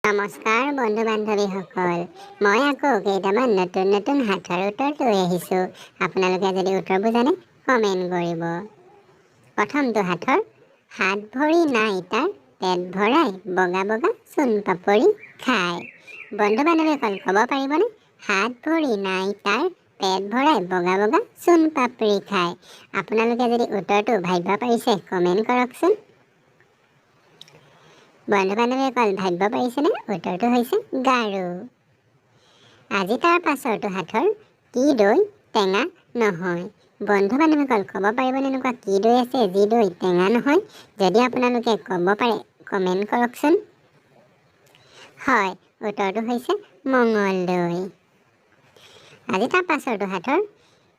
নমস্কাৰ বন্ধু বান্ধৱীসকল, মই আকৌ কেইটামান নতুন হাতৰ উত্তৰ লৈ আহিছোঁ। আপোনালোকে যদি উত্তৰবোৰ জানে কমেণ্ট কৰিব। প্ৰথমটো হাতৰ, হাত ভৰি নাই তাৰ পেট ভৰাই বগা বগা চোন পাপৰি খায়। বন্ধু বান্ধৱীসকল ক'ব পাৰিবনে? হাত ভৰি নাই তাৰ পেট ভৰাই বগা বগা চোন পাপৰি খায়। আপোনালোকে যদি উত্তৰটো ভাবিব পাৰিছে কমেণ্ট কৰকচোন। বন্ধু বান্ধৱীসকল ভাবিব পাৰিছেনে? উত্তৰটো হৈছে গাৰু। আজি তাৰ পাছৰটো হাতৰ, কি দৈ টেঙা নহয়। বন্ধু বান্ধৱীসকল ক'ব পাৰিবনে এনেকুৱা কি দৈ আছে যি দৈ টেঙা নহয়? যদি আপোনালোকে ক'ব পাৰে কমেণ্ট কৰকচোন। হয়, উত্তৰটো হৈছে মঙল দৈ। আজি তাৰ পাছৰটো হাতৰ,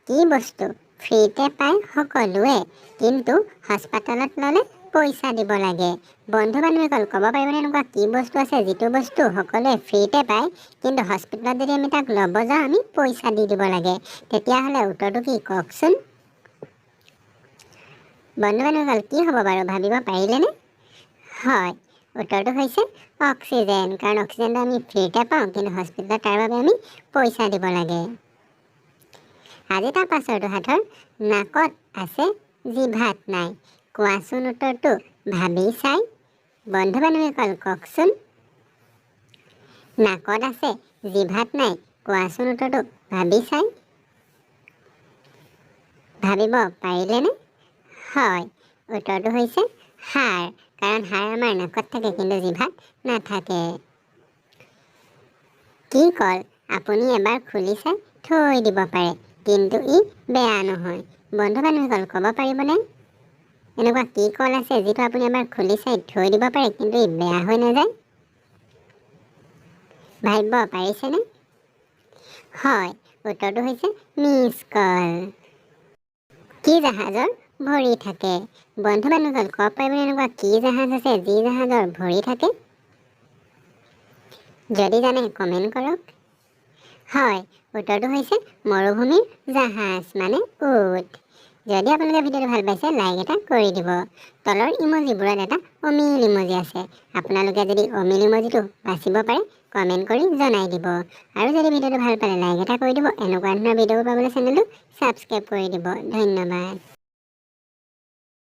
কি বস্তু ফ্ৰীতে পায় সকলোৱে কিন্তু হাস্পাতালত ল'লে পইচা দিব লাগে। বন্ধু বান্ধৱীসকল ক'ব পাৰিবনে এনেকুৱা কি বস্তু আছে যিটো বস্তু সকলোৱে ফ্ৰীতে পায় কিন্তু হস্পিটেলত যদি আমি তাক ল'ব যাওঁ আমি পইচা দি দিব লাগে? তেতিয়াহ'লে উত্তৰটো কি কওকচোন। বন্ধু বান্ধৱীসকল কি হ'ব বাৰু ভাবিব পাৰিলেনে? হয়, উত্তৰটো হৈছে অক্সিজেন। কাৰণ অক্সিজেনটো আমি ফ্ৰীতে পাওঁ কিন্তু হস্পিটেলত তাৰ বাবে আমি পইচা দিব লাগে। আজি তাৰ পাছৰটো হাতৰ, নাকত আছে জিভাত নাই। কোৱাচোন উত্তৰটো ভাবি চাই। বন্ধু বান্ধৱীসকল কওকচোন। নাকত আছে জিভাত নাই, কোৱাচোন উত্তৰটো ভাবি চাই। ভাবিব পাৰিলেনে? হয়, উত্তৰটো হৈছে হাড়। কাৰণ হাড় আমাৰ নাকত থাকে কিন্তু জিভাত নাথাকে। কি কল আপুনি এবাৰ খুলি চাই থৈ দিব পাৰে কিন্তু ই বেয়া নহয়। বন্ধু বান্ধৱীসকল ক'ব পাৰিবনে? এনেকুৱা কি কল আছে যিটো আপুনি এবাৰ খুলি চাই থৈ দিব পাৰে কিন্তু ই বেয়া হৈ নাযায়? ভাবিব পাৰিছেনে? হয়, উত্তৰটো হৈছে মিছ কল। কি জাহাজৰ ভৰি থাকে? বন্ধু বান্ধৱীসকল ক'ব পাৰিবনে এনেকুৱা কি জাহাজ আছে যি জাহাজৰ ভৰি থাকে? যদি জানে কমেণ্ট কৰক। হয়, উত্তৰটো হৈছে মৰুভূমিৰ জাহাজ মানে উট। যদি আপোনালোকে ভিডিঅ'টো ভাল পাইছে লাইক এটা কৰি দিব। তলৰ ইমজিবোৰত এটা অমিল ইমজি আছে। আপোনালোকে যদি অমিল ইমজিটো বাচিব পাৰে কমেণ্ট কৰি জনাই দিব। আৰু যদি ভিডিঅ'টো ভাল পালে লাইক এটা কৰি দিব। এনেকুৱা ধৰণৰ ভিডিঅ'বোৰ পাবলৈ চেনেলটো ছাবস্ক্ৰাইব কৰি দিব। ধন্যবাদ।